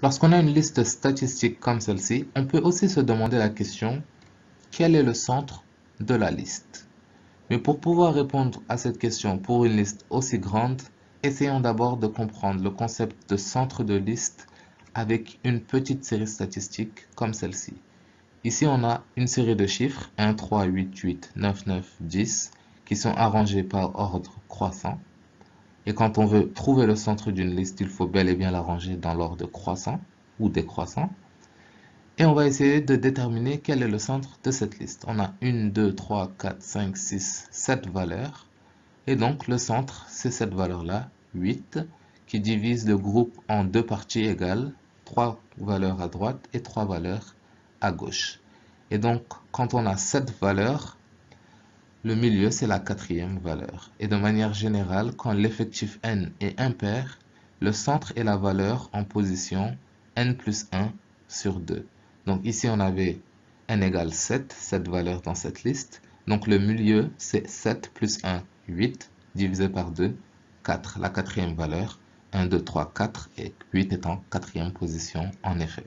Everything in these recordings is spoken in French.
Lorsqu'on a une liste statistique comme celle-ci, on peut aussi se demander la question, quel est le centre de la liste? Mais pour pouvoir répondre à cette question pour une liste aussi grande, essayons d'abord de comprendre le concept de centre de liste avec une petite série statistique comme celle-ci. Ici, on a une série de chiffres 1, 3, 8, 8, 9, 9, 10 qui sont arrangés par ordre croissant. Et quand on veut trouver le centre d'une liste, il faut bel et bien l'arranger dans l'ordre croissant ou décroissant. Et on va essayer de déterminer quel est le centre de cette liste. On a 1, 2, 3, 4, 5, 6, 7 valeurs. Et donc le centre, c'est cette valeur-là, 8, qui divise le groupe en deux parties égales, 3 valeurs à droite et 3 valeurs à gauche. Et donc, quand on a 7 valeurs, le milieu, c'est la quatrième valeur. Et de manière générale, quand l'effectif n est impair, le centre est la valeur en position n plus 1 sur 2. Donc ici, on avait n égale 7, cette valeur dans cette liste. Donc le milieu, c'est 7 plus 1, 8, divisé par 2, 4. La quatrième valeur, 1, 2, 3, 4, et 8 est en quatrième position, en effet.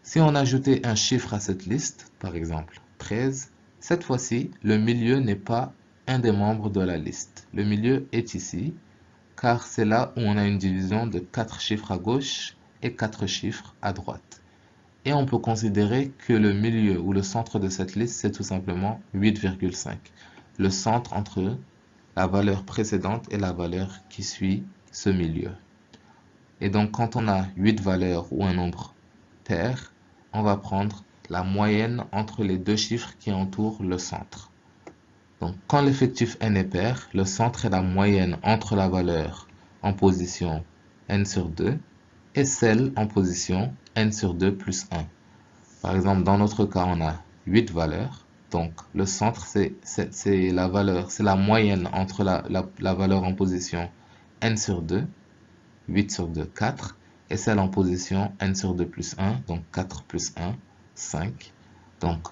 Si on ajoutait un chiffre à cette liste, par exemple 13, cette fois-ci, le milieu n'est pas un des membres de la liste. Le milieu est ici, car c'est là où on a une division de 4 chiffres à gauche et 4 chiffres à droite. Et on peut considérer que le milieu ou le centre de cette liste, c'est tout simplement 8,5. Le centre entre la valeur précédente et la valeur qui suit ce milieu. Et donc, quand on a 8 valeurs ou un nombre pair, on va prendre la moyenne entre les deux chiffres qui entourent le centre. Donc, quand l'effectif n est pair, le centre est la moyenne entre la valeur en position n sur 2 et celle en position n sur 2 plus 1. Par exemple, dans notre cas, on a 8 valeurs. Donc, le centre, c'est la valeur, c'est la moyenne entre la valeur en position n sur 2, 8 sur 2, 4, et celle en position n sur 2 plus 1, donc 4 plus 1, 5. Donc,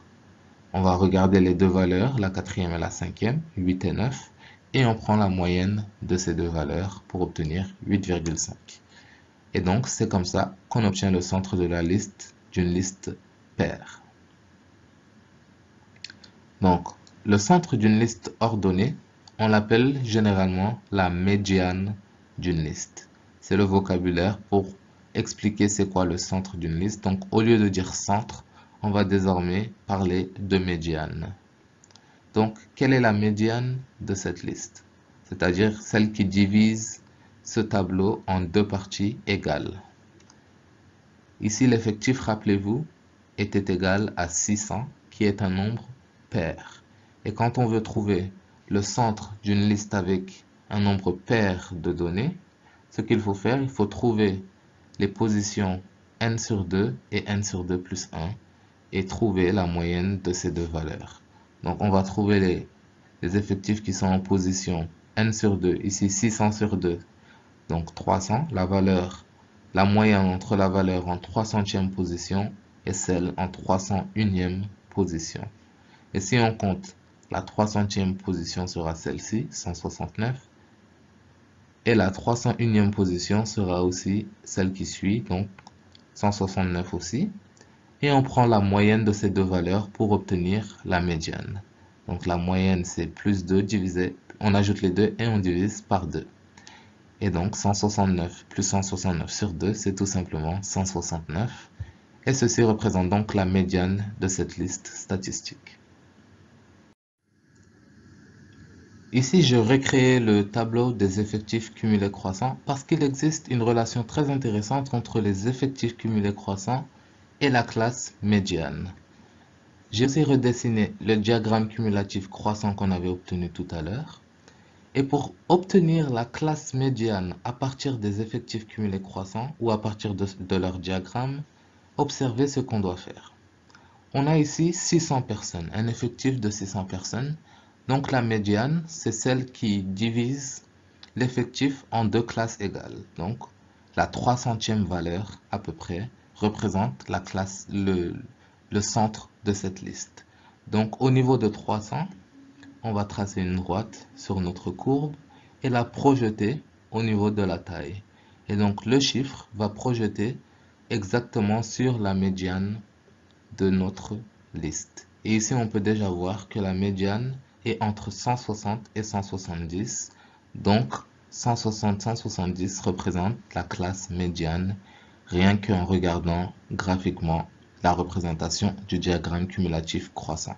on va regarder les deux valeurs, la quatrième et la cinquième, 8 et 9, et on prend la moyenne de ces deux valeurs pour obtenir 8,5. Et donc, c'est comme ça qu'on obtient le centre de la liste d'une liste paire. Donc, le centre d'une liste ordonnée, on l'appelle généralement la médiane d'une liste. C'est le vocabulaire pour expliquer c'est quoi le centre d'une liste. Donc, au lieu de dire centre, on va désormais parler de médiane. Donc, quelle est la médiane de cette liste? C'est-à-dire celle qui divise ce tableau en deux parties égales. Ici, l'effectif, rappelez-vous, était égal à 600, qui est un nombre pair. Et quand on veut trouver le centre d'une liste avec un nombre pair de données, ce qu'il faut faire, il faut trouver les positions n sur 2 et n sur 2 plus 1 et trouver la moyenne de ces deux valeurs. Donc on va trouver les effectifs qui sont en position n sur 2, ici 600 sur 2, donc 300, la moyenne entre la valeur en 300e position et celle en 301e position. Et si on compte, la 300e position sera celle-ci, 169, et la 301e position sera aussi celle qui suit, donc 169 aussi. Et on prend la moyenne de ces deux valeurs pour obtenir la médiane. Donc la moyenne, c'est plus 2 divisé, on ajoute les deux et on divise par 2. Et donc 169 plus 169 sur 2, c'est tout simplement 169. Et ceci représente donc la médiane de cette liste statistique. Ici, je recrée le tableau des effectifs cumulés croissants parce qu'il existe une relation très intéressante entre les effectifs cumulés croissants et la classe médiane. J'ai aussi redessiné le diagramme cumulatif croissant qu'on avait obtenu tout à l'heure. Et pour obtenir la classe médiane à partir des effectifs cumulés croissants ou à partir de leur diagramme, observez ce qu'on doit faire. On a ici 600 personnes, un effectif de 600 personnes. Donc la médiane, c'est celle qui divise l'effectif en deux classes égales. Donc la 300e valeur à peu près représente la classe, le centre de cette liste. Donc au niveau de 300, on va tracer une droite sur notre courbe et la projeter au niveau de la taille. Et donc le chiffre va projeter exactement sur la médiane de notre liste. Et ici, on peut déjà voir que la médiane est entre 160 et 170. Donc, 160, 170 représente la classe médiane, rien qu'en regardant graphiquement la représentation du diagramme cumulatif croissant.